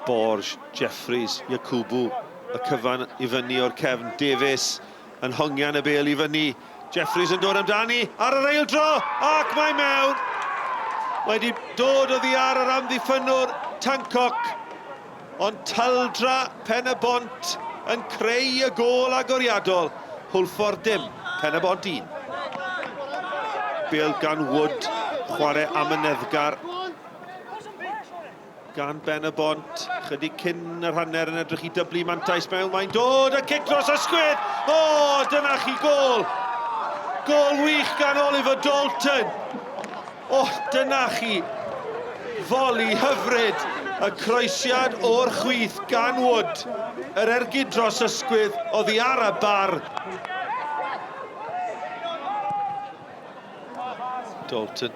Borge, Jeffries, Yakubu, y cyfan I fyny o'r cefn, Davies yn hongian y bêl I fyny. Jeffries yn dod amdani ar yr eildro ac mae mewn. Mae wedi dod oddi ar yr amddiffynwr Tancock, ond tyldra Penybont yn creu y gôl agoriadol. Hwlffordd dim, Penybont 1. Bêl gan Wood, chwarae am y neddgar. Gan Penybont, chydig cyn yr hanner yn edrych I dyblu mantais mewn. Mae'n dod y cic dros ysgwyd. O, dyna chi gôl. Gôl wych gan Oliver Dalton. O, dyna chi. Foli hyfryd. Y croesiad o'r chwith gan Wood. Yr ergyd dros ysgwydd oddi ar y bar. Dalton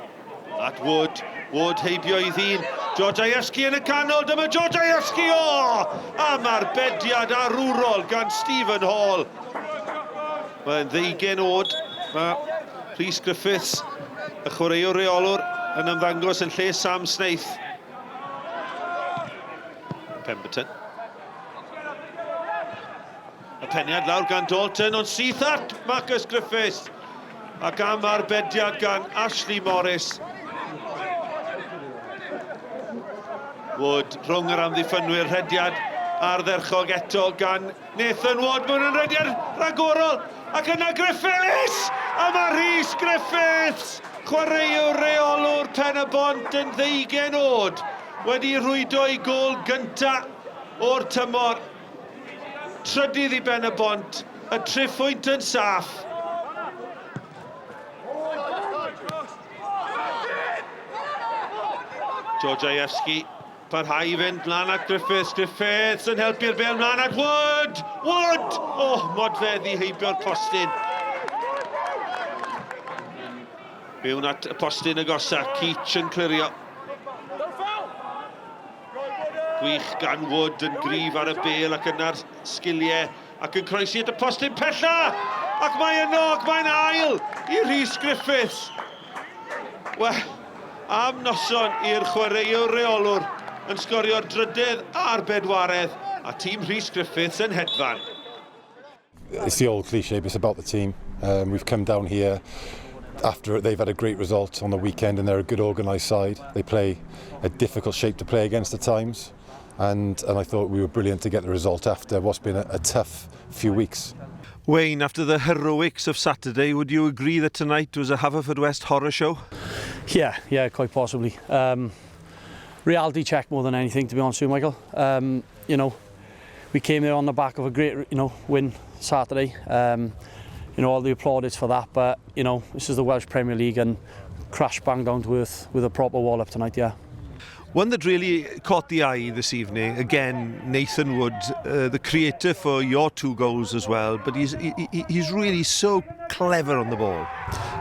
at Wood. Wood heibio I ddyn. Georgievski yn y canol. Dyma Georgievski. O! Am arbediad arwrol gan Stephen Hall. Mae'n 20 oed. Mae Rhys Griffiths, y chwaraewr reolwr, yn ymddangos yn lle Sam Snaith. Pemberton. Y peniad lawr gan Dalton, ond syth at Marcus Griffiths. Ac am arbediad gan Ashley Morris. Wood rhwng yr amddiffynwyr, rhediad ardderchog eto gan Nathan Wood. Mae'n rhediad ragorol. Ac yna Griffiths! A mae Rhys Griffiths, chwaraewr reolwr Penybont yn 20 oed, wedi rhwydo I gôl gynta o'r tymor. Trydydd I Penybont, y triphwynt yn saff. Georgievski, parhau I fynd mlaen at Griffiths. Griffiths yn helpu'r bêl mlaen at Wood! Wood! Oh, modfeddi heibio'r postyn. Mewn at y postyn agosa, Keach yn clirio. Gwych gan Wood yn gryf ar y bêl ac yna'r sgiliau ac yn croesi at y postyn pella! Ac mae yno, ac mae'n ail I Rhys Griffiths. Wel, am noson i'r chwaraewr reolwr yn sgorio'r drydydd a'r bedwaredd a tîm Rhys Griffiths yn hedfan. It's the old cliche, but it's about the team. We've come down here after they've had a great result on the weekend and they're a good organised side. They play a difficult shape to play against at times and I thought we were brilliant to get the result after what's been a tough few weeks. Wayne, after the heroics of Saturday, would you agree that tonight was a Haverfordwest horror show? Yeah, quite possibly. Reality check more than anything, to be honest with you, Michael. You know, we came there on the back of a great, win Saturday. All the applaudits for that, but, this is the Welsh Premier League and crash bang down to earth with a proper wall-up tonight, yeah. One that really caught the eye this evening, again, Nathan Wood, the creator for your 2 goals as well, but he's really so clever on the ball.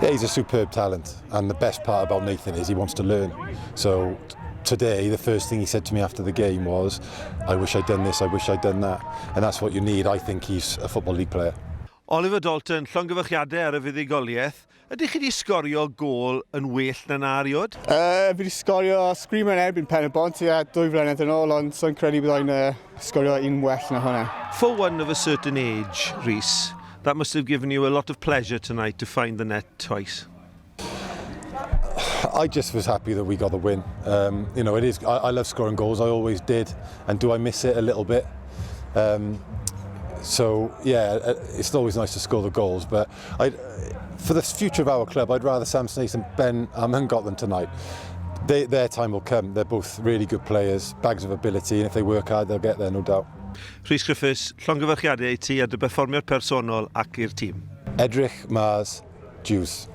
Yeah, he's a superb talent, and the best part about Nathan is he wants to learn. So today, the first thing he said to me after the game was, I wish I'd done this, I wish I'd done that. And that's what you need. I think he's a Football League player. Oliver Dalton, llongyfarchiadau ar y fuddugoliaeth. Ydych chi wedi sgorio gôl yn well na na eriod? Fi wedi sgorio screamer yn erbyn Penybont, 2 flynedd yn ôl, ond so'n credu byddai'n sgorio un well na hwnna. For one of a certain age, Rhys, that must have given you a lot of pleasure tonight to find the net twice. I just was happy that we got the win. It is. I love scoring goals. I always did. And do I miss it a little bit? So yeah, it's always nice to score the goals. But for the future of our club, I'd rather Sam Snaith and Ben Amman got them tonight. Their time will come. They're both really good players, bags of ability, and if they work hard, they'll get there, no doubt. Rhys Griffiths, llongyfarchiadau I ti a dy berfformiad personol ac i'r tîm. Edrych, Mars, Juice.